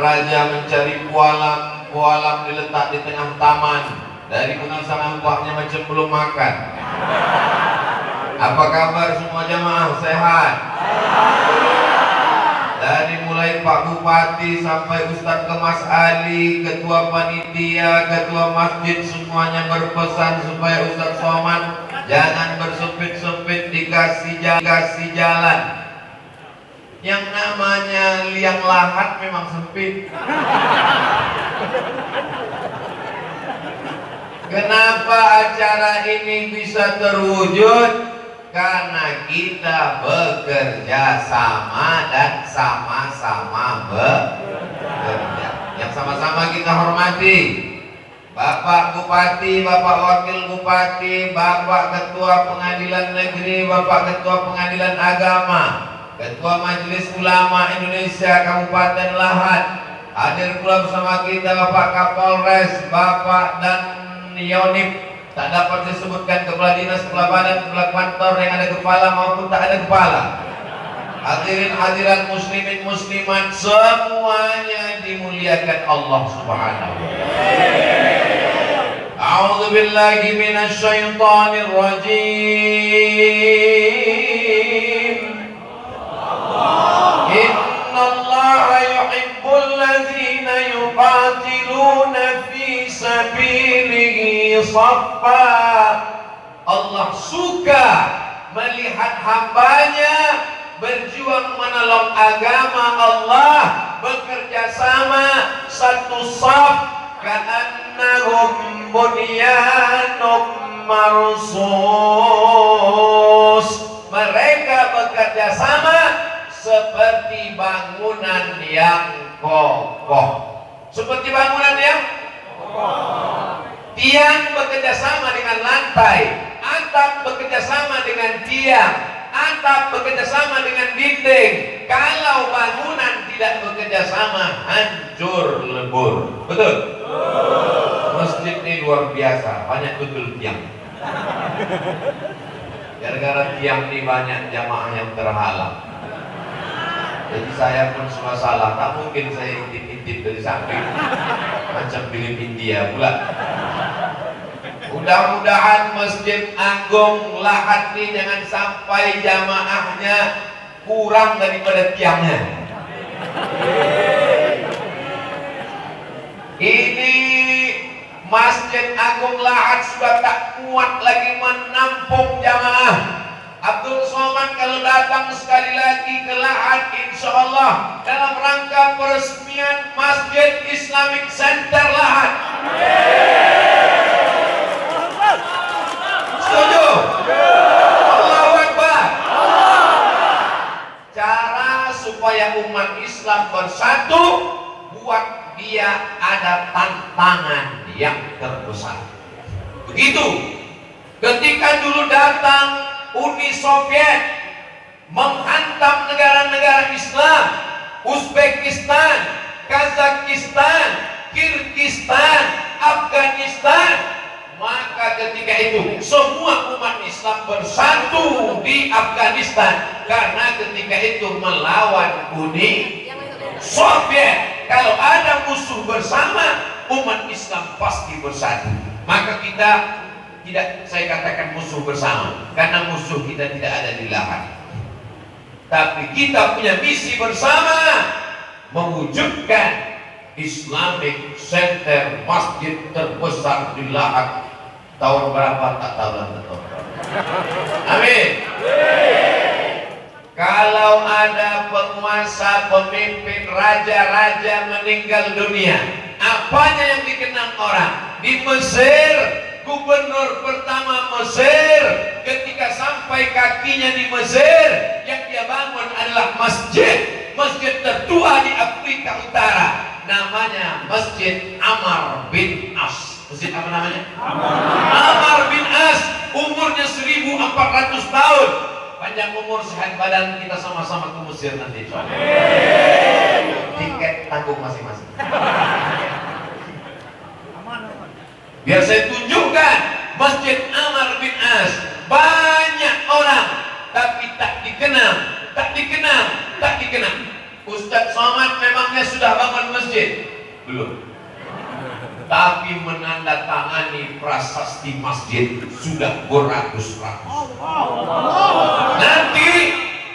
raja mencari pualam, pualam diletak di tengah taman. Dari Unesa nampaknya macam belum makan. Apa kabar semua jamaah? Sehat? Dari mulai Pak Bupati sampai Ustadz Kemas Ali, ketua panitia, ketua masjid, semuanya berpesan supaya Ustadz Somad jangan bersempit-sempit, dikasih jalan. Yang namanya liang lahat memang sempit. Kenapa acara ini bisa terwujud? Karena kita bekerja sama dan sama-sama bekerja. Yang sama-sama kita hormati Bapak Bupati, Bapak Wakil Bupati, Bapak Ketua Pengadilan Negeri, Bapak Ketua Pengadilan Agama, Ketua Majelis Ulama Indonesia Kabupaten Lahat. Hadir pula bersama kita Bapak Kapolres, Bapak dan Yonif. Tak dapat disebutkan kepala dinas, kepala badan, kepala kantor yang ada kepala maupun tak ada kepala. Hadirin hadirat muslimin muslimat semuanya dimuliakan Allah Subhanahu wa taala. A'udzu billahi minasy syaithanir rajim. Innallaha yuhibbul ladzina yuqatiluna fi sabilihi shaffa. Allah suka melihat hambanya berjuang menolong agama Allah, bekerja sama satu saf, ka'annahum bunyanun marsus. Mereka bekerja sama seperti bangunan yang kokoh. Seperti bangunan yang kokoh. Tiang bekerja sama dengan lantai, atap bekerja sama dengan tiang, atap bekerja sama dengan dinding. Kalau bangunan tidak bekerja sama, hancur lebur. Betul? Masjid ini luar biasa, banyak betul tiang. Gara-gara tiang ini banyak jamaah yang terhalang. Jadi saya pun semua salah, tak mungkin saya intip-intip dari samping macam film India pula. Mudah-mudahan Masjid Agung Lahat ini jangan sampai jamaahnya kurang daripada tiangnya. Ini Masjid Agung Lahat sudah tak kuat lagi menampung jamaah. Abdul Somad kalau datang sekali lagi ke Lahat, insya Allah dalam rangka peresmian Masjid Islamic Center Lahat. Setuju? Allahu Akbar. Cara supaya umat Islam bersatu, buat dia ada tantangan yang terbesar. Begitu ketika dulu datang Uni Soviet menghantam negara-negara Islam, Uzbekistan, Kazakhstan, Kirgistan, Afghanistan, maka ketika itu semua umat Islam bersatu di Afghanistan karena ketika itu melawan Uni Soviet. Kalau ada musuh bersama, umat Islam pasti bersatu. Maka kita tidak saya katakan musuh bersama, karena musuh kita tidak ada di Lahat. Tapi kita punya misi bersama, mewujudkan Islamic Center, masjid terbesar di Lahat. Tahun berapa tak tahu lah. Amin. Kalau ada penguasa, pemimpin, raja-raja meninggal dunia, apanya yang dikenang orang? Di Mesir, gubernur pertama Mesir ketika sampai kakinya di Mesir, yang dia bangun adalah masjid tertua di Afrika Utara, namanya Masjid Amr bin As. Masjid apa namanya? Amr bin As. Umurnya 1400 tahun. Panjang umur, sehat badan, kita sama-sama ke Mesir nanti. Tiket tanggung masing-masing. Biar saya tunjukkan Masjid Amr bin As. Banyak orang tapi tak dikenal. Ustaz Ustaz Somad memangnya sudah bangun masjid? Belum. Tapi menandatangani prasasti masjid sudah beratus-ratus. Nanti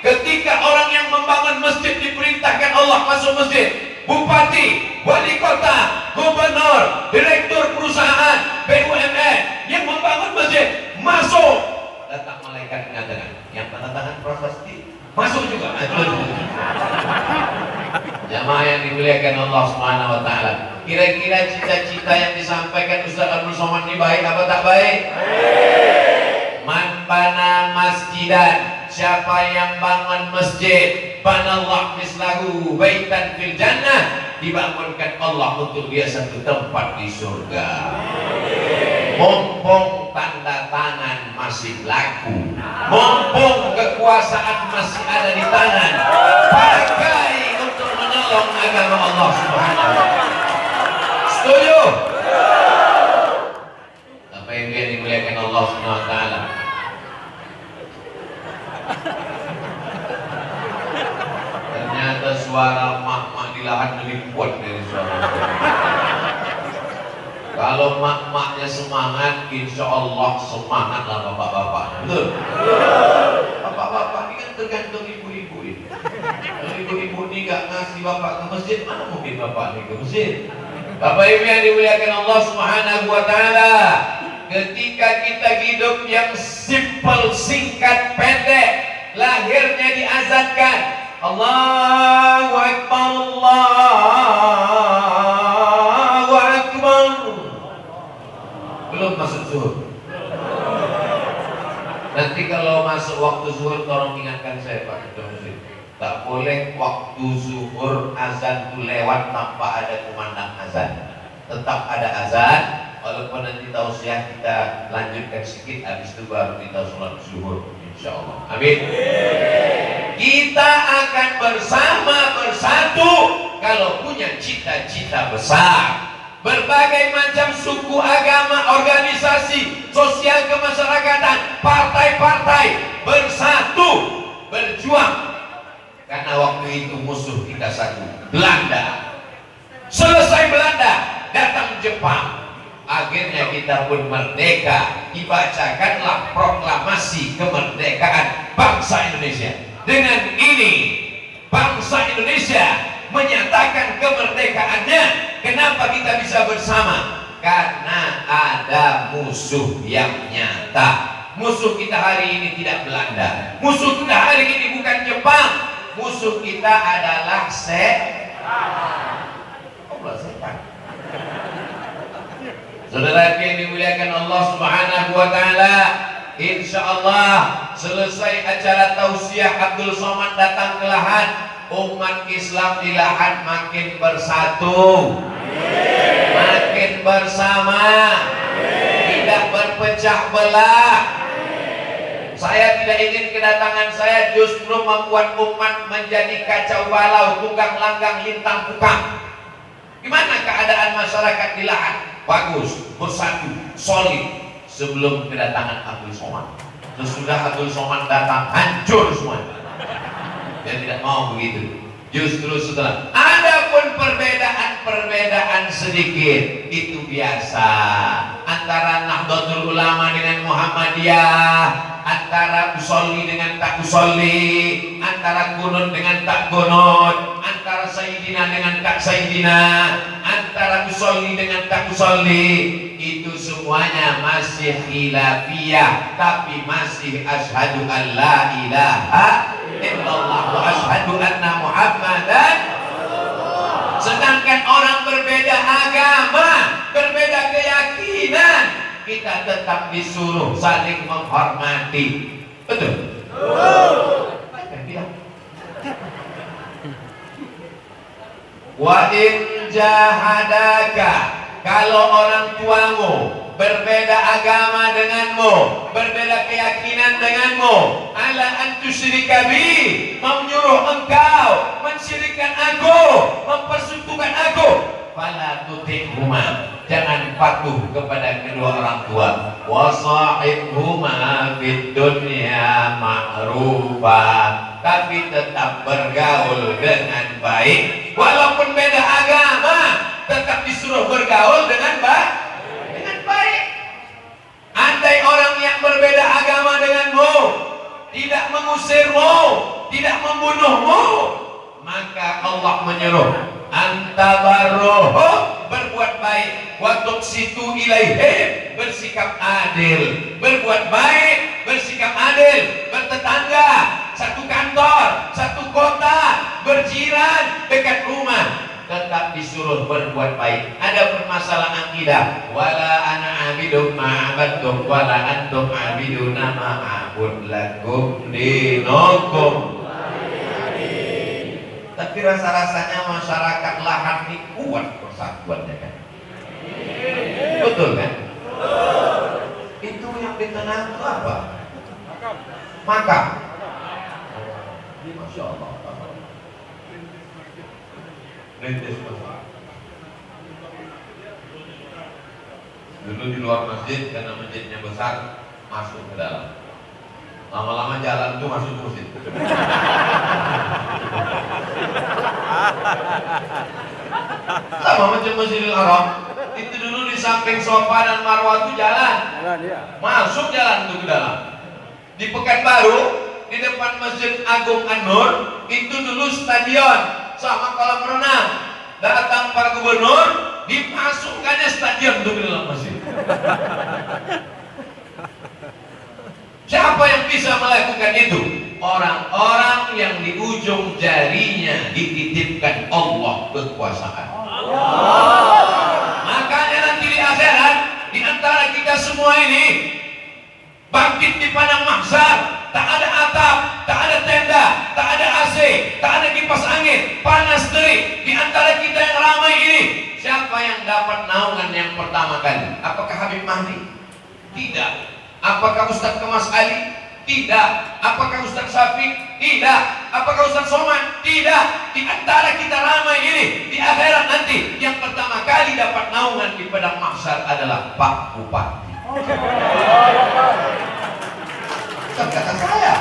ketika orang yang membangun masjid diperintahkan Allah masuk masjid, bupati, wali kota, gubernur, direktur perusahaan, BUMN yang membangun masjid masuk, datang malaikat mengatakan yang tanda tangan prasasti masuk juga. Jamaah yang dimuliakan Allah Subhanahu wa taala, kira-kira cita-cita yang disampaikan Ustaz Abdul Somad ini baik apa tak baik? Man bana masjidan, siapa yang bangun masjid, banallahu mislahu baitan fil jannah, dibangunkan Allah untuk dia satu tempat di surga. Mumpung tanda tangan masih laku, mumpung kekuasaan masih ada di tangan, pakai untuk menolong agama Allah Subhanahu wa taala. Setuju? Apa yang dimuliakan Allah Subhanahu wa taala? Ternyata suara mak-mak di lahan lebih kuat dari suara. Kalau mak-maknya semangat, insya Allah semangatlah bapak-bapak. Betul? Bapak-bapak ini kan tergantung ibu-ibu ini. Kalau ibu-ibu ini gak ngasih bapak ke masjid, mana mungkin bapak ini ke masjid? Bapak Ibu yang dimuliakan Allah Subhanahu wa taala, ketika kita hidup yang simple, singkat, pendek, lahirnya diazankan Allahu Akbar, Allahu Akbar, belum masuk zuhur. Nanti kalau masuk waktu zuhur tolong ingatkan saya Pak Ketua Masjid, tak boleh waktu zuhur azan itu lewat tanpa ada kumandang azan. Tetap ada azan, walaupun nanti tausiah kita lanjutkan sedikit, habis itu baru kita sholat zuhur, insya Allah. Amin. Kita akan bersatu kalau punya cita-cita besar. Berbagai macam suku, agama, organisasi, sosial kemasyarakatan, partai-partai bersatu, berjuang. Karena waktu itu musuh kita satu, Belanda. Selesai Belanda, datang Jepang. Akhirnya kita pun merdeka. Dibacakanlah proklamasi kemerdekaan bangsa Indonesia. Dengan ini bangsa Indonesia menyatakan kemerdekaannya. Kenapa kita bisa bersama? Karena ada musuh yang nyata. Musuh kita hari ini tidak Belanda. Musuh kita hari ini bukan Jepang. Musuh kita adalah setan. Saudara yang dimuliakan Allah Subhanahu wa taala, insya Allah selesai acara tausiah Abdul Somad datang ke lahan, umat Islam di lahan makin bersatu, makin bersama, tidak berpecah belah. Saya tidak ingin kedatangan saya justru membuat umat menjadi kacau balau, tunggang langgang, lintang pukang. Gimana keadaan masyarakat di lahan? Bagus, bersatu, solid. Sebelum kedatangan Abdul Somad. Sesudah Abdul Somad datang, hancur semua. Dia tidak mau begitu. Justru setelah ada pun perbedaan sedikit, itu biasa. Antara Nahdlatul Ulama dengan Muhammadiyah, antara usolli dengan tak usolli, antara kunut dengan tak kunut, antara sayyidina dengan tak sayyidina, antara usolli dengan tak usolli, itu semuanya masih khilafiyah, tapi masih asyhadu an la ilaha illallah wa asyhadu anna Muhammadan. Sedangkan orang berbeda agama, berbeda keyakinan, kita tetap disuruh saling menghormati. Betul? Wa in jahadaka, kalau orang tuamu berbeda agama denganmu, berbeda keyakinan denganmu, ala antusyrika bi, menyuruh engkau mensyirikkan aku, mempersekutukan aku, fala tuti'huma, jangan patuh kepada kedua orang tua. Wa sahibhuma fid dunya ma'rufa, tapi tetap bergaul dengan baik. Walaupun beda agama, tetap disuruh bergaul dengan baik. Andai orang yang berbeda agama denganmu tidak mengusirmu, tidak membunuhmu, maka Allah menyuruh antabarruhu, berbuat baik, wa tuqsitu ilaihim, bersikap adil, berbuat baik, bersikap adil, bertetangga, satu kantor, satu kota, berjiran, dekat rumah, tetap disuruh berbuat baik. Ada permasalahan akidah, wala ana abidu ma'abadtum wala antum abiduna ma'abud lakum dinakum. Tapi rasa-rasanya masyarakat lahan ini kuat persatuannya kan? Betul kan? Itu yang ditenang itu apa? Makam. Masya Allah. Dulu di luar masjid, karena masjidnya besar, masuk ke dalam. Lama-lama jalan tuh masuk ke masjid. Sama macam Masjidil Haram. Itu dulu di samping Safa dan Marwah itu jalan. Masuk jalan tuh ke dalam. Di Pekanbaru, di depan Masjid Agung An-Nur, itu dulu stadion sama kolam renang. Datang Pak Gubernur, dimasukkannya stadion untuk ke dalam masjid. Siapa yang bisa melakukan itu? Orang-orang yang di ujung jarinya dititipkan Allah kekuasaan. Makanya nanti di akhirat, di antara kita semua ini bangkit di padang mahsyar, tak ada atap, tak ada tenda, tak ada AC, tak ada kipas angin, panas terik. Di antara kita yang ramai ini, siapa yang dapat naungan yang pertama kali? Apakah Habib Mahdi? Tidak. Apakah Ustaz Kemas Ali? Tidak. Apakah Ustaz Syafiq? Tidak. Apakah Ustaz Somad? Tidak. Di antara kita ramai ini, di akhirat nanti, yang pertama kali dapat naungan di padang mahsyar adalah Pak Bupati. Kata saya,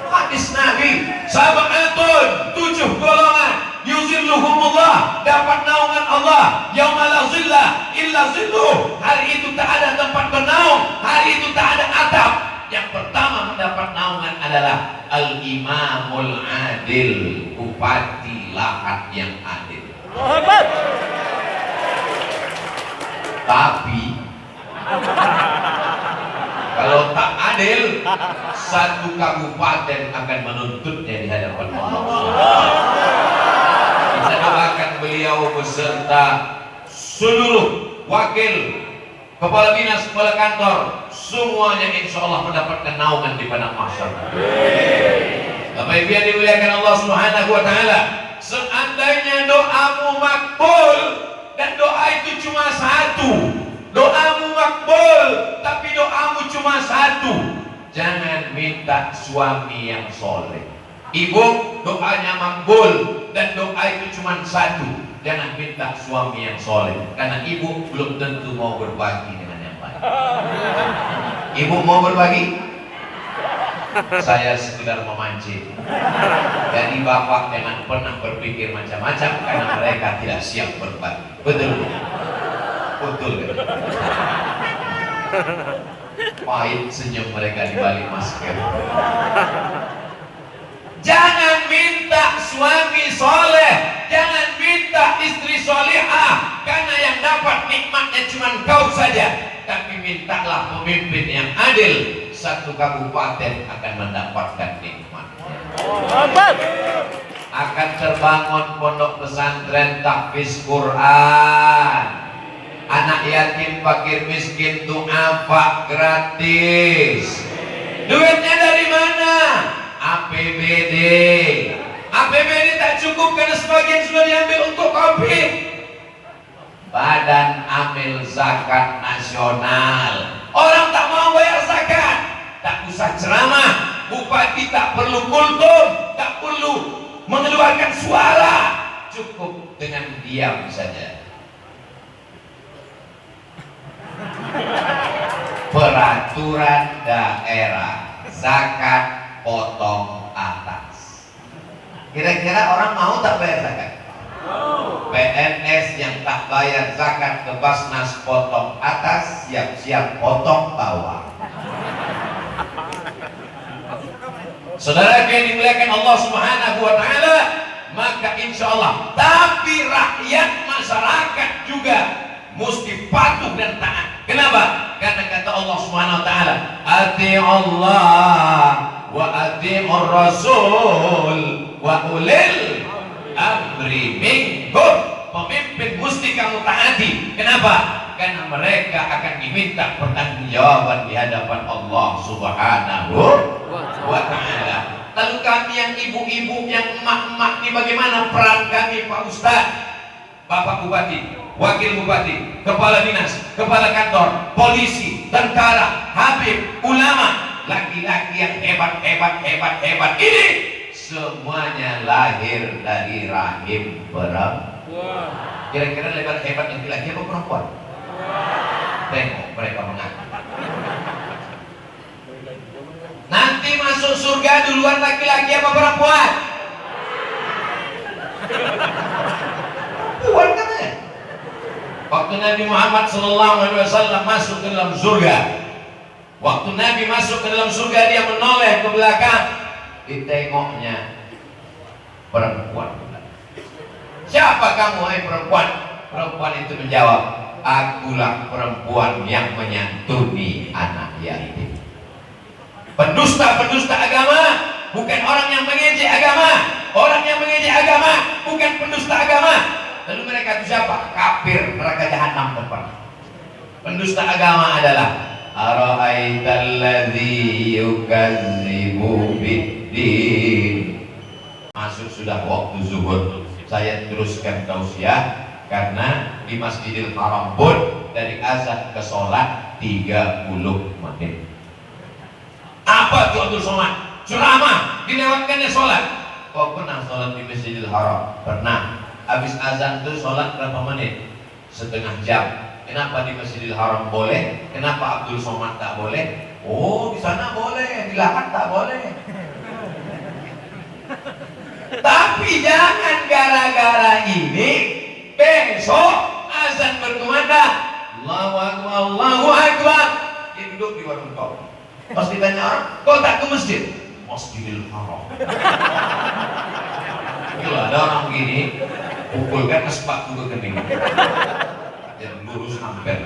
hadis Nabi, sab'atun, 7 golongan, yuzilluhumullah, dapat naungan Allah, yauma la zilla illa zilluh. Hari itu tak ada tempat bernaung, hari itu tak ada atap. Yang pertama mendapat naungan adalah al-imamul adil, bupati lahat yang adil. Tapi kalau tak adil, satu kabupaten akan menuntutnya di hadapan Allah. Kita doakan beliau beserta seluruh wakil, kepala dinas, kepala kantor, semuanya insya Allah mendapatkan naungan di padang mahsyar. Bapak Ibu yang dimuliakan Allah Subhanahu wa Ta'ala, seandainya doamu makbul, dan doa itu cuma satu, doamu makbul, tapi doamu cuma satu, jangan minta suami yang soleh. Ibu, doanya makbul dan doa itu cuma satu, jangan minta suami yang soleh, karena ibu belum tentu mau berbagi dengan yang lain. Ibu mau berbagi? Saya sekedar memancing. Jadi bapak jangan pernah berpikir macam-macam, karena mereka tidak siap berbagi. Betul? Betul kan? Pahit senyum mereka di balik masker. Jangan minta suami soleh, jangan minta istri solihah, karena yang dapat nikmatnya cuma kau saja. Tapi mintalah pemimpin yang adil, satu kabupaten akan mendapatkan nikmatnya. Akan terbangun pondok pesantren tahfiz Quran, anak yatim fakir miskin du'afa gratis. Duitnya dari mana? APBD. APBD tak cukup karena sebagian sudah diambil untuk COVID. Badan Amil Zakat Nasional. Orang tak mau bayar zakat, tak usah ceramah. Bupati tak perlu kultum, tak perlu mengeluarkan suara, cukup dengan diam saja. Peraturan daerah zakat potong atas. Kira-kira orang mau tak bayar zakat? PNS yang tak bayar zakat ke Basnas potong atas, siap-siap potong bawah. Saudara yang dimuliakan Allah Subhanahu wa taala, maka insya Allah, tapi rakyat masyarakat juga mesti patuh dan taat. Kenapa? Karena kata Allah Subhanahu wa taala, "Ati'allah wa ati'ur rasul wa ulil amri minkum." Pemimpin mesti kamu taati. Kenapa? Karena mereka akan diminta pertanggungjawaban di hadapan Allah Subhanahu wa taala. Lalu kami yang ibu-ibu, yang emak-emak ini bagaimana peran kami, Pak Ustaz, Bapak Bupati, Wakil Bupati, Kepala Dinas, Kepala Kantor, Polisi, Tentara, Habib, ulama, laki-laki yang hebat ini semuanya lahir dari rahim perempuan. Kira-kira lebar hebat laki-laki apa perempuan? Tengok mereka mengaku. Nanti masuk surga duluan laki-laki apa perempuan? Perempuan katanya. Waktu Nabi Muhammad SAW masuk ke dalam surga, waktu Nabi masuk ke dalam surga, dia menoleh ke belakang, ditengoknya perempuan. Siapa kamu, hai perempuan? Perempuan itu menjawab, akulah perempuan yang menyantuni anak yatim. Pendusta-pendusta agama bukan orang yang mengejek agama. Orang yang mengejek agama bukan pendusta agama. Lalu mereka itu siapa? Kafir, neraka jahanam depan. Pendusta agama adalah ara'aitalladzi yukazzibu biddin. Masuk sudah waktu zuhur. Saya teruskan tausiah karena di Masjidil Haram pun dari azan ke sholat 30 menit. Apa tuh Abdul Somad? Ceramah, dilewatkannya sholat. Kok pernah sholat di Masjidil Haram? Pernah. Habis azan tuh sholat berapa menit? Setengah jam. Kenapa di Masjidil Haram boleh? Kenapa Abdul Somad tak boleh? Oh, di sana boleh, di Lahat tak boleh. Tapi jangan gara-gara ini besok azan berkumandang Allahu Akbar, Allahu Akbar, dia duduk di warung kopi. Pas ditanya orang, kok tak ke masjid? Masjidil Haram. Gila, ada orang begini, pukulkan aspak ke kening. Yang lurus hampir.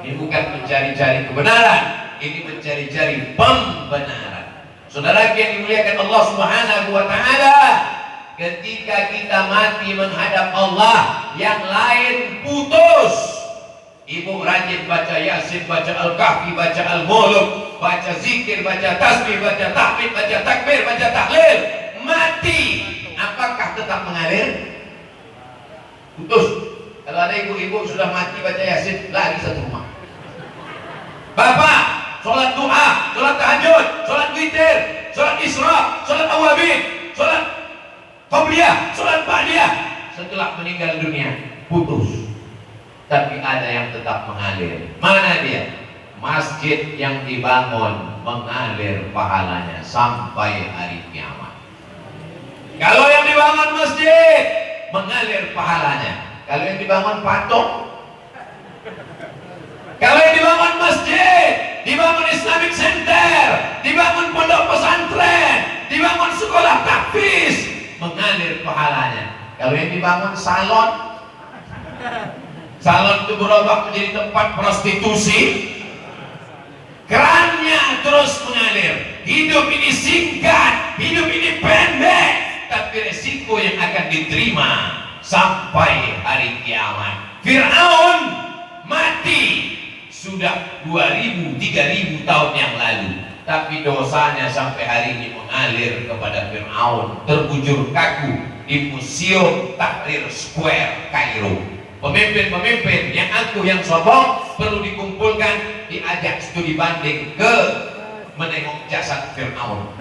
Ini bukan mencari-cari kebenaran, ini mencari-cari pembenaran. Saudara yang dimuliakan Allah Subhanahu wa taala, ketika kita mati menghadap Allah, yang lain putus. Ibu rajin baca Yasin, baca Al-Kahfi, baca Al-Muluk, baca zikir, baca tasbih, baca tahmid, baca takbir, baca tahlil. Mati, apakah tetap mengalir? Putus. Kalau ada ibu-ibu sudah mati baca Yasin, lagi satu rumah. Bapak sholat duha, sholat tahajud, sholat witir, sholat isra, sholat awabin, sholat qabliyah, sholat ba'diyah, setelah meninggal dunia putus. Tapi ada yang tetap mengalir. Mana dia? Masjid yang dibangun mengalir pahalanya sampai hari kiamat. Kalau yang dibangun masjid mengalir pahalanya. Kalau yang dibangun patung, kalau yang dibangun masjid, dibangun Islamic Center, dibangun pondok pesantren, dibangun sekolah tahfiz, mengalir pahalanya. Kalau yang dibangun salon, salon itu berubah menjadi tempat prostitusi, kerannya terus mengalir. Hidup ini singkat, hidup ini pendek, tapi resiko yang akan diterima sampai hari kiamat. Fir'aun mati sudah 2000, 3000 tahun yang lalu, tapi dosanya sampai hari ini mengalir kepada Fir'aun, terbujur kaku di Museum Tahrir Square, Kairo. Pemimpin-pemimpin yang angkuh, yang sombong perlu dikumpulkan, diajak studi banding ke menengok jasad Fir'aun.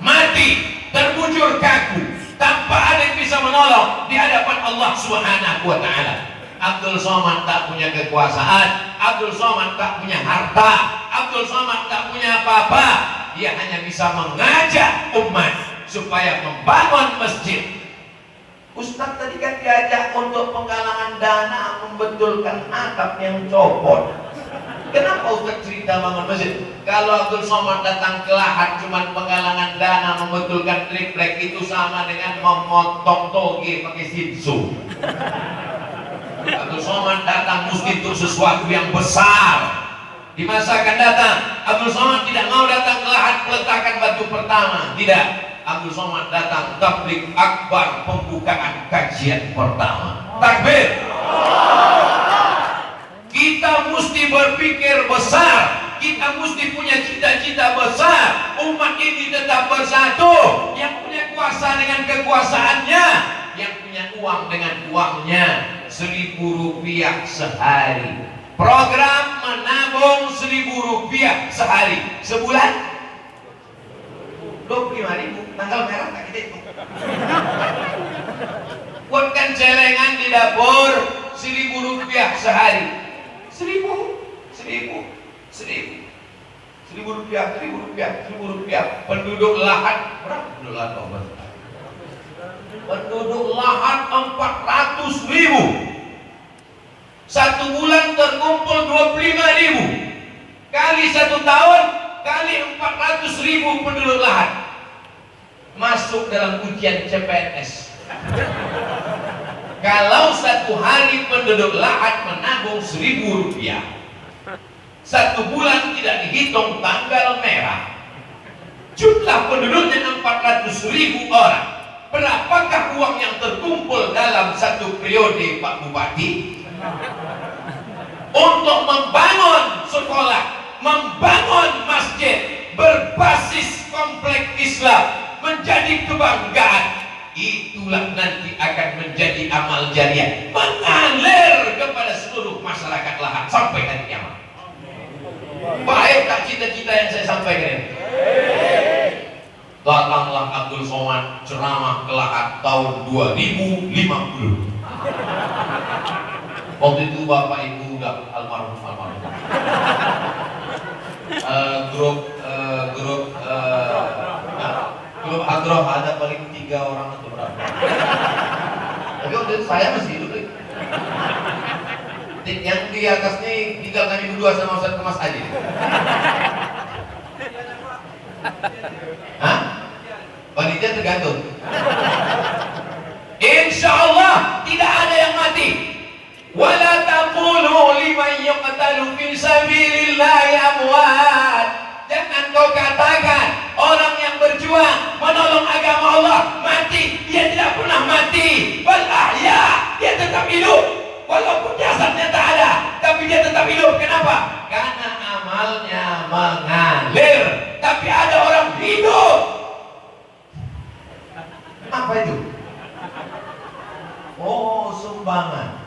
Mati, terbujur kaku, tanpa ada yang bisa menolong di hadapan Allah Subhanahu wa taala. Abdul Somad tak punya kekuasaan, Abdul Somad tak punya harta, Abdul Somad tak punya apa-apa, dia hanya bisa mengajak umat supaya membangun masjid. Ustaz tadi kan diajak untuk penggalangan dana membetulkan atap yang copot. Kenapa Ustaz cerita bangun masjid? Kalau Abdul Somad datang ke Lahat cuma penggalangan dana membetulkan triplek, itu sama dengan memotong toge pakai sinsu. Abdul Somad datang mesti untuk sesuatu yang besar. Di masa akan datang Abdul Somad tidak mau datang ke Lahat peletakan batu pertama, tidak. Abdul Somad datang tabligh akbar, pembukaan kajian pertama. Takbir. Kita mesti berpikir besar, kita mesti punya cita-cita besar. Umat ini tetap bersatu, yang punya kuasa dengan kekuasaannya, yang punya uang dengan uangnya. 1.000 rupiah sehari. Program menabung 1.000 rupiah sehari. Sebulan 25.000. Tanggal merah tak kita itu. Buatkan celengan di dapur 1.000 rupiah sehari. 1.000 rupiah. Penduduk Lahat berapa? Penduduk Lahat 400.000. Satu bulan terkumpul 25.000 kali 1 tahun kali 400.000 penduduk Lahat masuk dalam ujian CPNS. Kalau satu hari penduduk Lahat menabung 1.000 rupiah, satu bulan tidak dihitung tanggal merah, jumlah penduduknya 400.000 orang. Berapakah uang yang terkumpul dalam satu periode Pak Bupati? Untuk membangun sekolah, membangun masjid berbasis kompleks Islam menjadi kebanggaan. Itulah nanti akan menjadi amal jariah, mengalir kepada seluruh masyarakat Lahat sampai hari kiamat. Baik tak cita-cita yang saya sampaikan ini? Datanglah Abdul Somad ceramah ke Lahat tahun 2050. Waktu itu Bapak Ibu udah almarhum. Grup Hadroh ada paling 3 orang atau berapa? Tapi waktu itu saya masih hidup lagi. Yang di atas ini tinggal kami berdua sama Ustaz Kemas aja. Hah? Panitia tergantung. Insya Allah tidak ada yang mati. Wala taqulu liman yuqtalu fi sabilillahi amwat. Jangan kau katakan orang yang berjuang menolong agama Allah mati. Dia tidak pernah mati. Wal ahya, dia tetap hidup. Walaupun jasadnya tak ada, tapi dia tetap hidup. Kenapa? Karena amalnya mengalir. Tapi ada orang hidup. Apa itu? Oh, sumbangan.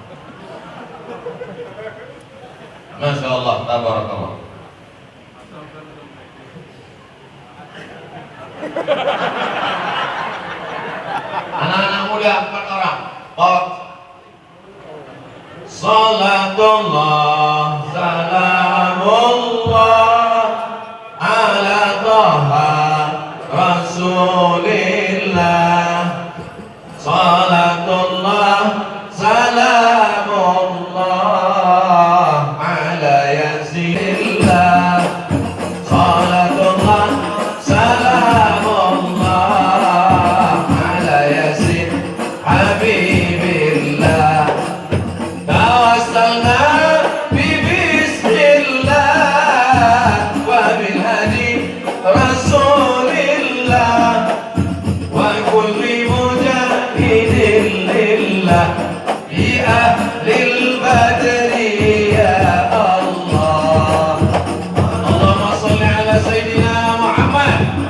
Masya Allah, tabarakallah. Anak-anak muda 4 orang. Salatullah, salamullah ala Taha Rasulillah. Salatullah, salamullah ala Yasinillah. Salatullah, salamullah ala Yasin Habibillah. Tawassalna bi bismillah wa bil hadi Rasulillah wa kulli mujahidin lillah bi ahlil badri ya Allah. Allahumma salli ala Sayyidina Muhammad.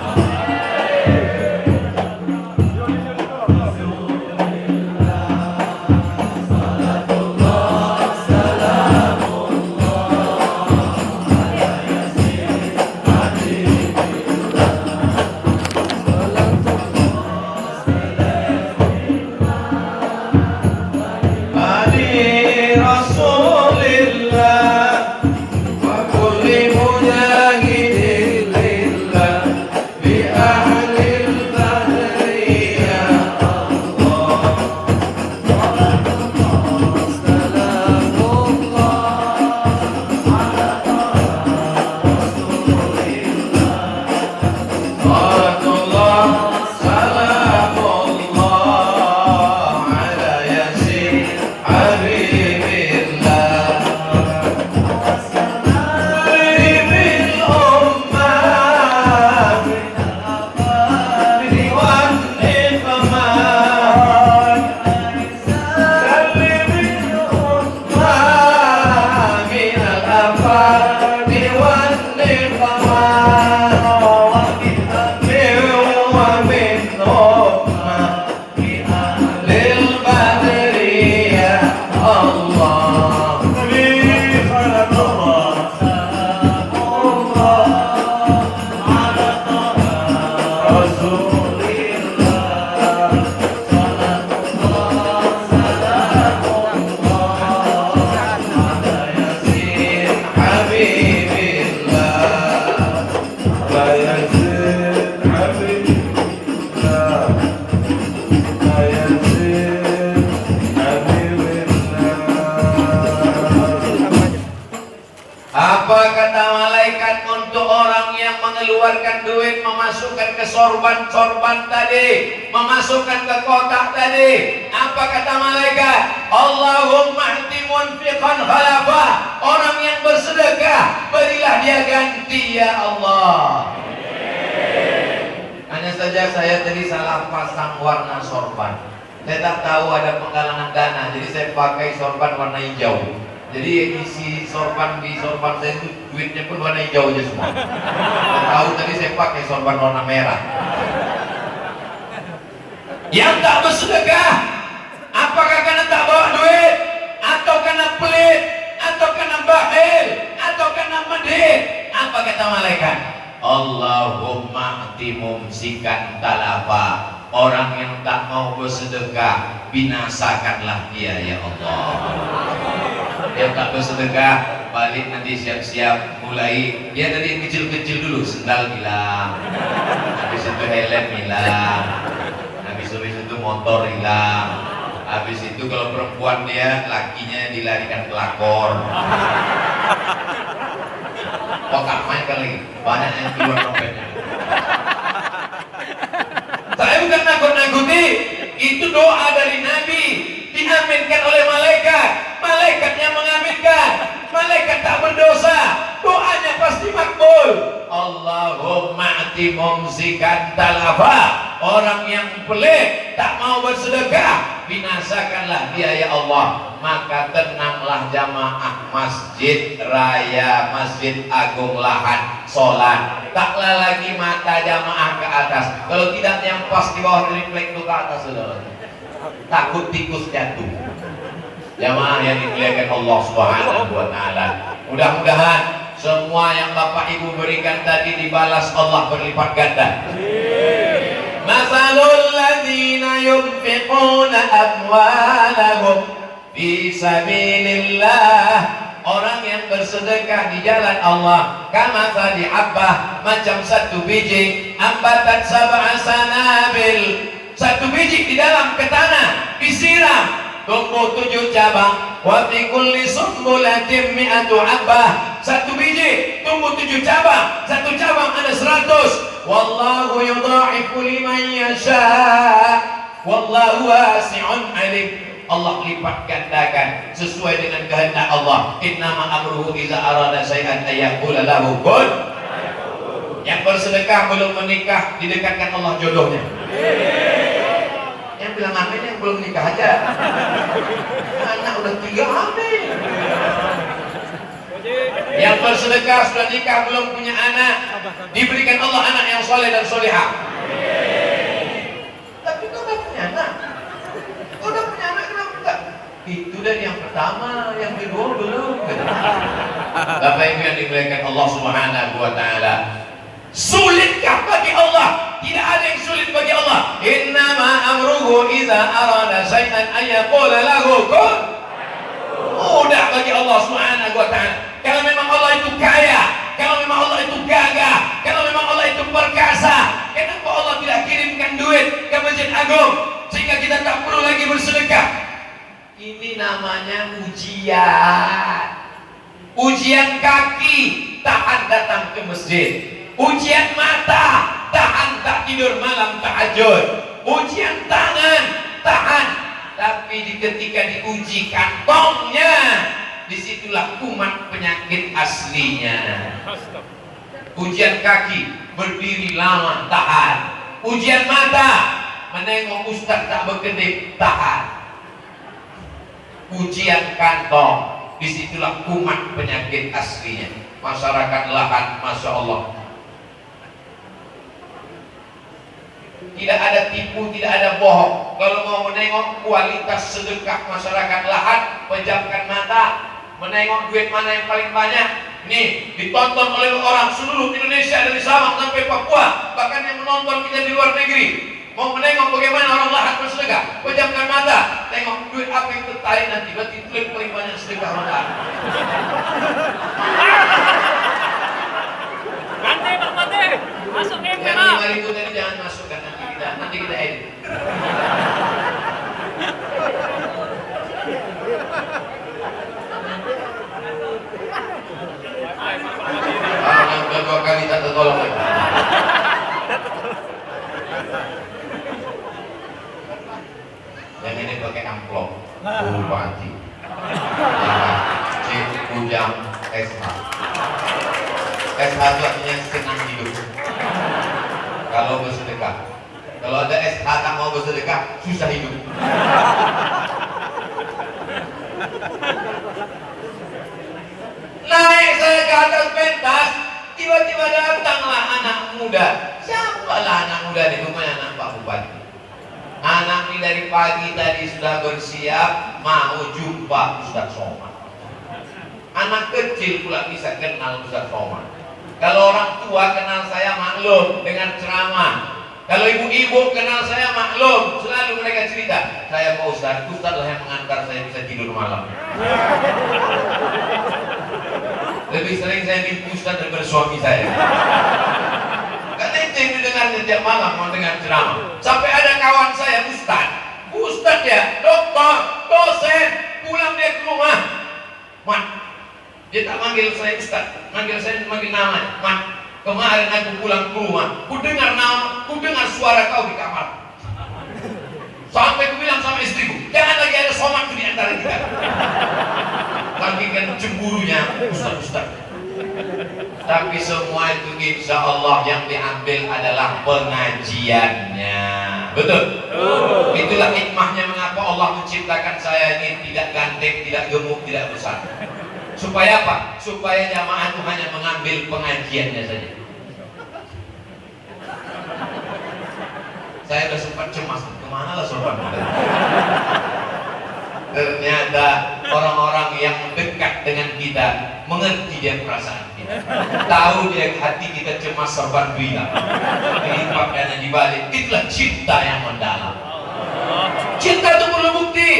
Ali Rasulillah wa kulli mujahidin lillah Apa kata malaikat untuk orang yang mengeluarkan duit, memasukkan ke sorban tadi, memasukkan ke kotak tadi? Apa kata malaikat? Allahumma hdi munfiqan khalafa. Orang yang bersedekah, berilah dia ganti ya Allah. Hanya saja saya tadi salah pasang warna sorban. Saya tak tahu ada penggalangan dana, jadi saya pakai sorban warna hijau. Jadi isi sorban di sorban saya itu duitnya pun warna hijau aja semua. Dan tahu tadi saya pakai sorban warna merah. Yang tak bersedekah, apakah karena tak bawa duit, atau karena pelit, atau karena bakhil, atau karena medit? Apa kata malaikat? Allahumma ati mumsikan talafa. Orang yang tak mau bersedekah, binasakanlah dia ya Allah. Yang tak bersedekah, balik nanti siap-siap mulai. Dia tadi kecil-kecil dulu, sendal hilang, habis itu helm hilang, habis itu motor hilang, habis itu kalau perempuan dia lakinya dilarikan pelakor. Kok gak main kali, banyak yang keluar dompetnya. Saya bukan nakut-nakuti, itu doa dari Nabi, diaminkan oleh malaikat. Malaikatnya mengaminkan, malaikat tak berdosa, doanya pasti makbul. Allahumma ati mumsikan talafa. Orang yang pelit, tak mau bersedekah, binasakanlah dia ya Allah. Maka tenanglah jamaah Masjid Raya Masjid Agung Lahat sholat. Taklah lagi mata jamaah ke atas. Kalau tidak yang pas di bawah triplek itu ke atas, saudara. Takut tikus jatuh. Jamaah yang dimuliakan Allah Subhanahu wa taala. Mudah-mudahan semua yang Bapak Ibu berikan tadi dibalas Allah berlipat ganda. Masalul ladzina yunfiquna amwalahum fi sabilillah. Orang yang bersedekah di jalan Allah, kama tadi habbah, macam satu biji, ambatan sab'a sanabil. Satu biji di dalam ke tanah, disiram, tumbuh 7 cabang. Wa fi kulli sumbulatin mi'atu habbah. Satu biji tumbuh 7 cabang, satu cabang ada 100. Wallahu yudha'ifu liman yasha. Wallahu wasi'un alim. Allah lipat gandakan sesuai dengan kehendak Allah. Innama amruhu iza arada syai'an ayyaqula lahu kun. Yang bersedekah belum menikah, didekatkan Allah jodohnya. Yang bilang amin yang belum nikah aja. Anak udah 3 amin. Yang bersedekah sudah nikah belum punya anak, diberikan Allah anak yang soleh dan solehah. Tapi kau udah punya anak. Kau udah punya anak kenapa enggak? Itu dan yang pertama, yang kedua belum. Bapak Ibu yang dimuliakan Allah Subhanahu wa taala. Sulitkah bagi Allah? Tidak ada yang sulit bagi Allah. Innama amruhu idza arada syai'an ayyaqula lahu kun. Mudah bagi Allah Subhanahu wa taala. Kalau memang Allah itu kaya, kalau memang Allah itu gagah, kalau memang Allah itu perkasa, kenapa Allah tidak kirimkan duit ke Masjid Agung sehingga kita tak perlu lagi bersedekah? Ini namanya ujian. Ujian kaki, tahan datang ke masjid. Ujian mata, tahan tak tidur malam tahajud. Ujian tangan, tahan. Tapi ketika diuji kantongnya, disitulah kumat penyakit aslinya. Ujian kaki, berdiri lama, tahan. Ujian mata, menengok ustaz tak berkedip, tahan. Ujian kantong, disitulah kumat penyakit aslinya. Masyarakat Lahat, Masya Allah, tidak ada tipu, tidak ada bohong. Kalau mau menengok kualitas sedekah masyarakat Lahat, pejamkan mata, menengok duit mana yang paling banyak. Nih, ditonton oleh orang seluruh Indonesia dari Sabang sampai Papua, bahkan yang menonton kita di luar negeri. Mau menengok bagaimana orang lahat bersedekah, pejamkan mata, tengok duit apa yang tertarik nanti, berarti itu yang paling banyak sedekah orang lahat. Mate, Pak Mate, masuk ke Yang merah. 5.000 tadi jangan masukkan, nanti kita edit. Yang udah 2 kali tak tertolong lagi. Yang ini pakai amplop, Bupati, Cik Ujang SH. SH itu artinya senang hidup. Kalau bersedekah, kalau ada SH tak mau bersedekah, susah hidup. Naik saya ke atas pentas, tiba-tiba datanglah anak muda. Siapalah anak muda di rumahnya anak Pak Bupati. Anak ini dari pagi tadi sudah bersiap mau jumpa Ustaz Somad. Anak kecil pula bisa kenal Ustaz Somad. Kalau orang tua kenal saya maklum dengan ceramah. Kalau ibu-ibu kenal saya maklum, selalu mereka cerita, saya Pak Ustaz, Ustaz lah yang mengantar saya bisa tidur malam. Lebih sering saya mimpi Ustaz daripada suami saya. Karena itu yang didengarnya tiap malam mau dengar ceramah. Sampai ada kawan saya Ustaz ya, dokter, dosen, pulang dia ke rumah. Mat, dia tak manggil saya Ustaz, manggil nama. Mat, kemarin aku pulang ke rumah, ku dengar suara kau di kamar. Sampai ku bilang sama istriku, jangan lagi ada Somad di antara kita. Lagi kan cemburunya Ustaz. Tapi semua itu insya Allah yang diambil adalah pengajiannya. Betul? Itulah hikmahnya mengapa Allah menciptakan saya ini tidak ganteng, tidak gemuk, tidak besar. Supaya apa? Supaya jamaah itu hanya mengambil pengajiannya saja. Saya sudah sempat cemas, kemana lah sopan? Ternyata orang-orang yang dekat dengan kita mengerti dia perasaan kita, tahu dia hati kita cemas serban dunia, dilipat dana dibalik. Itulah cinta yang mendalam. Cinta itu perlu bukti.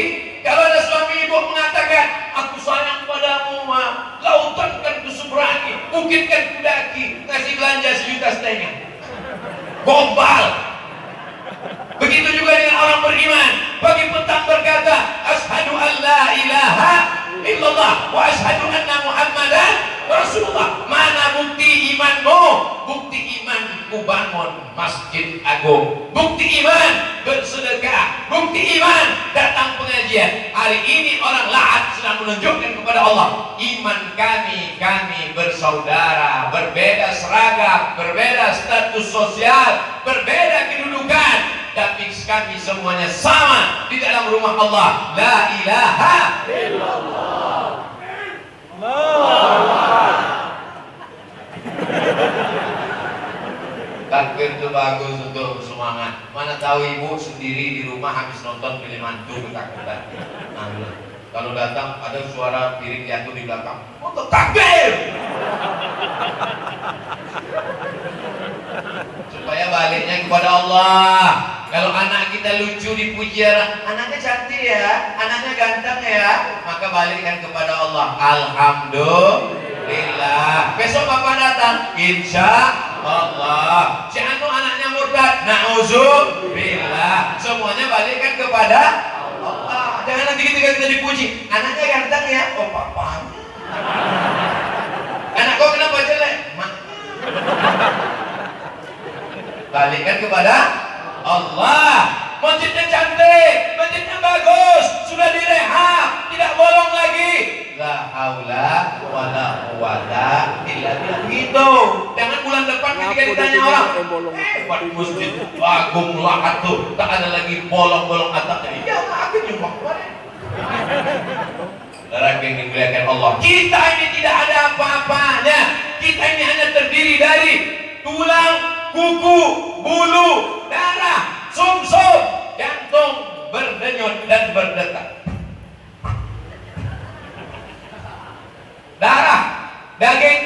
Kalau ada suami ibu mengatakan, aku sayang padamu, ma, lautan kan kuseberangi, bukit kan kudaki, kasih belanja 1,5 juta, gombal. Begitu juga dengan orang beriman, pagi petang berkata, asyhadu an la ilaha illallah wa asyhadu anna Muhammadan Rasulullah. Mana bukti imanmu? Bukti iman ku bangun masjid agung, bukti iman bersedekah, bukti iman datang pengajian. Hari ini orang lahat sedang menunjukkan kepada Allah, iman kami bersaudara, berbeda seragam, berbeda status sosial, berbeda kedudukan, tapi kami semuanya sama di dalam rumah Allah. La ilaha illallah. Takbir itu bagus untuk semangat. Mana tahu ibu sendiri di rumah habis nonton film hantu ketakutan. Nah, kalau datang ada suara piring jatuh di belakang, untuk takbir. Supaya baliknya kepada Allah. Kalau anak kita lucu dipuji, anaknya cantik ya, anaknya ganteng ya, maka balikkan kepada Allah. Alhamdulillah. Besok bapak datang, insya Allah. Si anu anaknya murtad, na'udzubillah. Semuanya balikkan kepada Allah. Jangan nanti ketika kita dipuji, anaknya ganteng ya, oh papanya. Anak kau kenapa jelek? Balikkan kepada Allah. Masjidnya cantik, masjidnya bagus, sudah direhab, tidak bolong lagi. La haula wala quwata illa billah. Gitu. Jangan bulan depan ketika ditanya orang, pada masjid agung lahat tuh, tak ada lagi bolong-bolong atapnya. Ya, aku nyumbang kemarin. Saudara yang dimuliakan Allah, kita ini tidak ada apa-apanya. Kita ini hanya terdiri dari tulang, kuku, bulu, darah, sumsum, jantung berdenyut dan berdetak. Darah, daging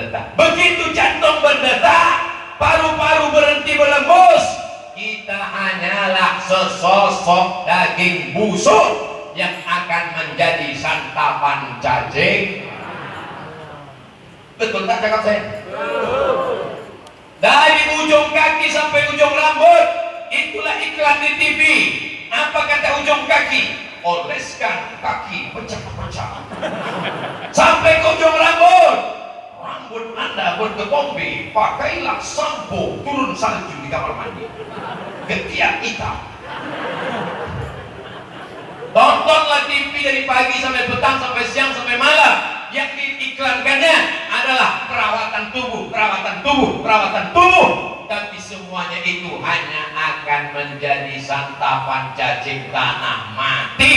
berdetak. Begitu jantung berdetak, paru-paru berhenti berembus, kita hanyalah sesosok daging busuk yang akan menjadi santapan cacing. Betul tak cakap saya? Dari ujung kaki sampai ujung rambut, itulah iklan di TV. Apa kata ujung kaki? Oleskan kaki pecah-pecah sampai ke ujung rambut. Rambut Anda bergetombe, pakailah sampo turun salju di kamar mandi, ketiak hitam. Tontonlah TV dari pagi sampai petang, sampai siang, sampai malam. Yang diiklankannya adalah perawatan tubuh, perawatan tubuh, perawatan tubuh. Tapi semuanya itu hanya akan menjadi santapan cacing tanah mati.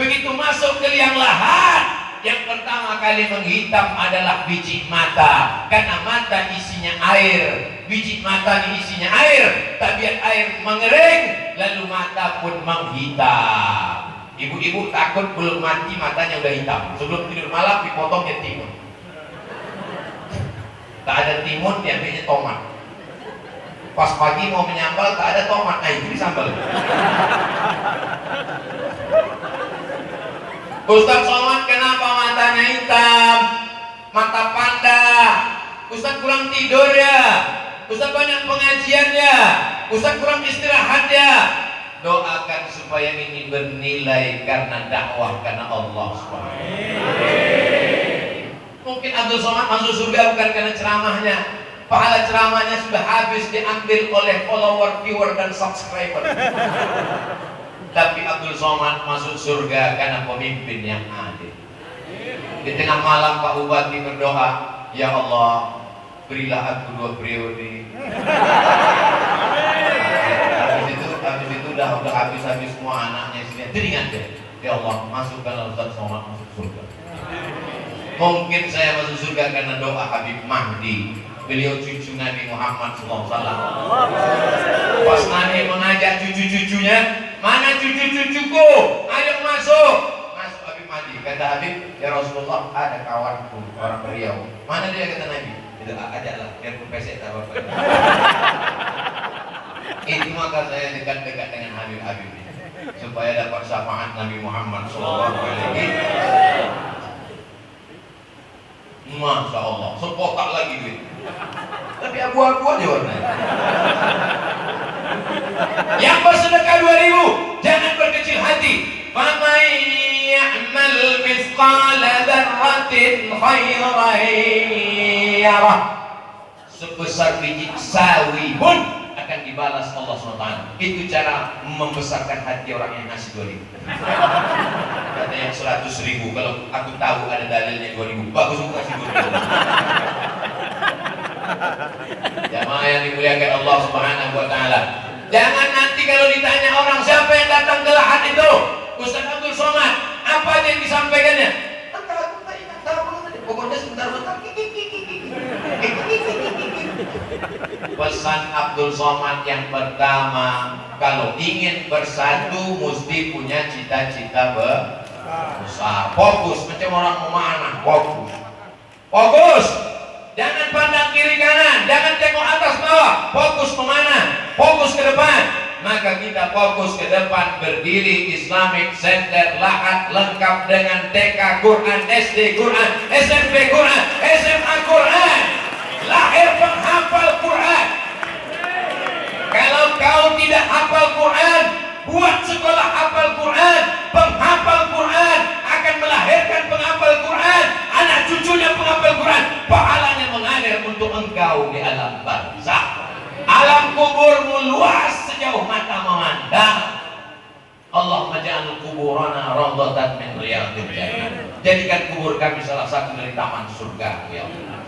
Begitu masuk ke liang lahat, yang pertama kali menghitam adalah biji mata. Karena mata isinya air, biji mata ini isinya air. Tabiat air mengering, lalu mata pun menghitam. Ibu-ibu takut belum mati matanya udah hitam. Sebelum tidur malam dipotongnya timun. Tak ada timun, diambilnya tomat. Pas pagi mau menyambal, tak ada tomat, nah itu disambal. Ustaz Somad, kenapa matanya hitam? Mata panda. Ustaz kurang tidur ya? Ustaz banyak pengajian ya? Ustaz kurang istirahat ya? Doakan supaya ini bernilai karena dakwah, karena Allah SWT. Mungkin Abdul Somad masuk surga bukan karena ceramahnya. Pahala ceramahnya sudah habis diambil oleh follower, viewer, dan subscriber. Tapi Abdul Somad masuk surga karena pemimpin yang adil. Di tengah malam Pak Bupati berdoa, ya Allah, berilah aku 2 periode. Habis itu udah habis semua anaknya sini. Teringat deh, ya Allah, masukkanlah Ustaz Somad masuk surga. Mungkin saya masuk surga karena doa Habib Mahdi. Beliau cucu Nabi Muhammad SAW. Pas Nabi mengajak cucu-cucunya, mana cucu-cucuku? Ayo masuk. Masuk Habib Mahdi. Kata Habib, ya Rasulullah, ada kawanku orang Riau. Mana dia? Kata Nabi. Itu ajaklah, biar ku pesek tak apa-apa. Itu maka saya dekat-dekat dengan Habib-Habib ini, supaya dapat syafaat Nabi Muhammad SAW. Masya Allah, sepotak lagi duit. Tapi abu-abu aja warnanya. Yang bersedekah 2.000, jangan berkecil hati. Faman ya'mal mithqala dzarratin khairan yarah. Sebesar biji sawi pun akan dibalas Allah SWT. Itu cara membesarkan hati orang yang ngasih 2.000. Ada yang 100.000, kalau aku tahu ada dalilnya 2.000, bagus aku kasih 2.000. Jamaah yang dimuliakan Allah Subhanahu wa Ta'ala, jangan nanti kalau ditanya orang siapa yang datang ke lahat itu, Ustaz Abdul Somad, apa yang disampaikannya? Pokoknya sebentar-bentar. Pesan Abdul Somad yang pertama, kalau ingin bersatu mesti punya cita-cita besar. Fokus, macam orang memanah, fokus. Fokus. Jangan pandang kiri kanan, jangan tengok atas bawah. Fokus kemana? Fokus ke depan. Maka kita fokus ke depan, berdiri Islamic Center Lahat, lengkap dengan TK Quran, SD Quran, SMP Quran, SMA Quran. Lahir penghafal Quran. Kalau kau tidak hafal Quran, buat sekolah hafal Quran. Penghafal Quran akan melahirkan penghafal Quran, anak cucunya penghafal Quran. Pahalanya mengalir untuk engkau di alam barzakh. Alam kuburmu luas sejauh mata memandang. Allahumma ja'al kuburana rawdatan min riyadil jannah. Jadikan kubur kami salah satu dari taman surga, ya Allah.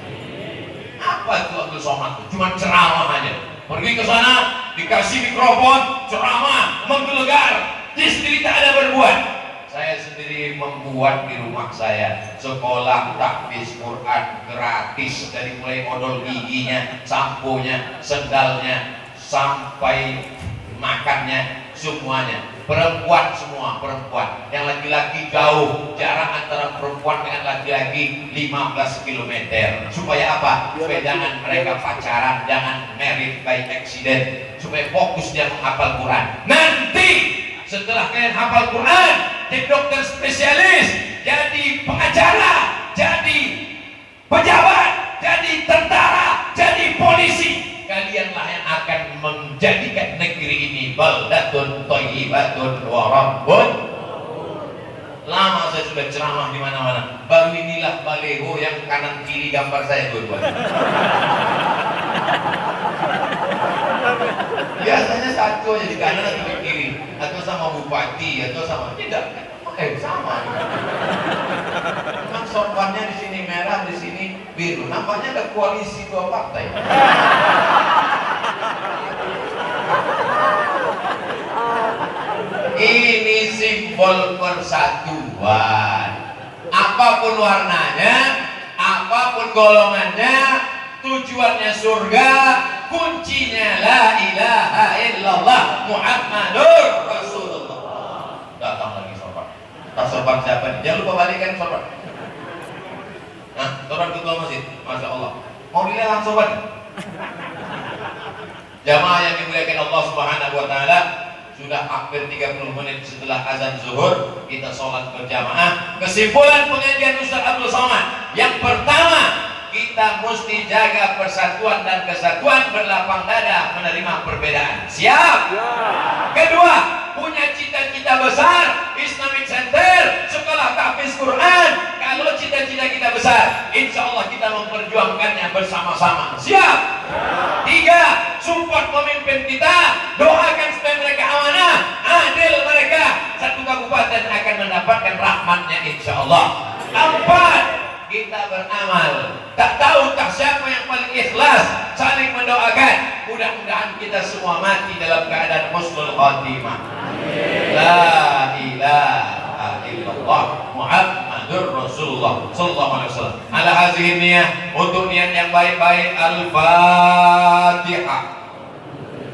Apa itu Abdul Somad? Cuma ceramah aja. Pergi ke sana, dikasih mikrofon, ceramah, menggelegar. Dia sendiri tak ada berbuat. Saya sendiri membuat di rumah saya sekolah tahfiz Quran gratis, dari mulai modal giginya, samponya, sendalnya, sampai makannya, semuanya. perempuan semua, perempuan. Yang laki-laki jauh, jarak antara perempuan dengan laki-laki 15 km. Supaya apa? Supaya jangan mereka pacaran, jangan married by accident, supaya fokus dia menghafal Quran. Nanti setelah kalian hafal Quran, jadi dokter spesialis, jadi pengacara, jadi pejabat, jadi tentara, jadi polisi, kalianlah yang akan menjadikan negeri ini baldatun thayyibatun wa rabbun. Lama saya sudah ceramah di mana-mana, baru inilah baleho yang kanan kiri gambar saya dua-duanya. Biasanya satu aja di kanan atau di kiri, atau sama bupati, atau sama tidak, sama. Memang sorbannya di sini merah, di sini biru. Nampaknya ada koalisi dua partai. Ini simbol persatuan. Apapun warnanya, apapun golongannya, tujuannya surga, kuncinya la ilaha illallah Muhammadur Rasulullah. Datang lagi sorban. Tak sorban siapa nih? Jangan lupa balikan sorban. Nah, sorban ketua masjid, masya Allah. Mau dilelang sorban? Jamaah yang dimuliakan Allah Subhanahu Wa Taala, sudah hampir 30 menit setelah azan zuhur kita sholat berjamaah. Kesimpulan pengajian Ustaz Abdul Somad, yang pertama, kita mesti jaga persatuan dan kesatuan, berlapang dada menerima perbedaan. Siap? Ya. Kedua, punya cita-cita besar, Islamic Center, sekolah tahfiz Quran. Kalau cita-cita kita besar, insya Allah kita memperjuangkannya bersama-sama. Siap? Ya. Tiga, support pemimpin kita, doakan supaya mereka amanah, adil mereka. Satu kabupaten akan mendapatkan rahmatnya insya Allah. Empat, kita beramal. Tak tahukah siapa yang paling ikhlas, saling mendoakan. Mudah-mudahan kita semua mati dalam keadaan husnul khatimah. La ilaha illallah Muhammadur Rasulullah sallallahu alaihi wasallam. Ala hazihi niyah, untuk niat yang baik-baik. Al-Fatihah.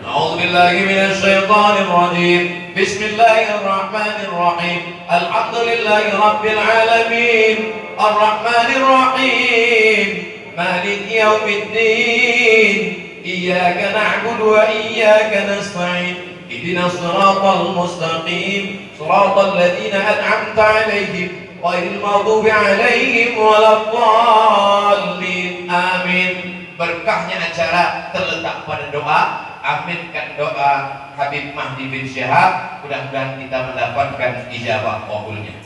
A'udzu billahi minasy syaithanir rajim. Bismillahirrahmanirrahim. Alhamdulillahi rabbil alamin. Ar-Rahmanir Rahim. Maliki yaumiddin. Iyyaka na'budu wa iyyaka nasta'in. Ihdinas siratal mustaqim. Siratal ladzina an'amta 'alaihim ghairil maghdubi 'alaihim waladdallin. Amin. Berkahnya acara terletak pada doa. Aminkan doa Habib Mahdi bin Syihab. Mudah-mudahan kita mendapatkan ijabah qabulnya.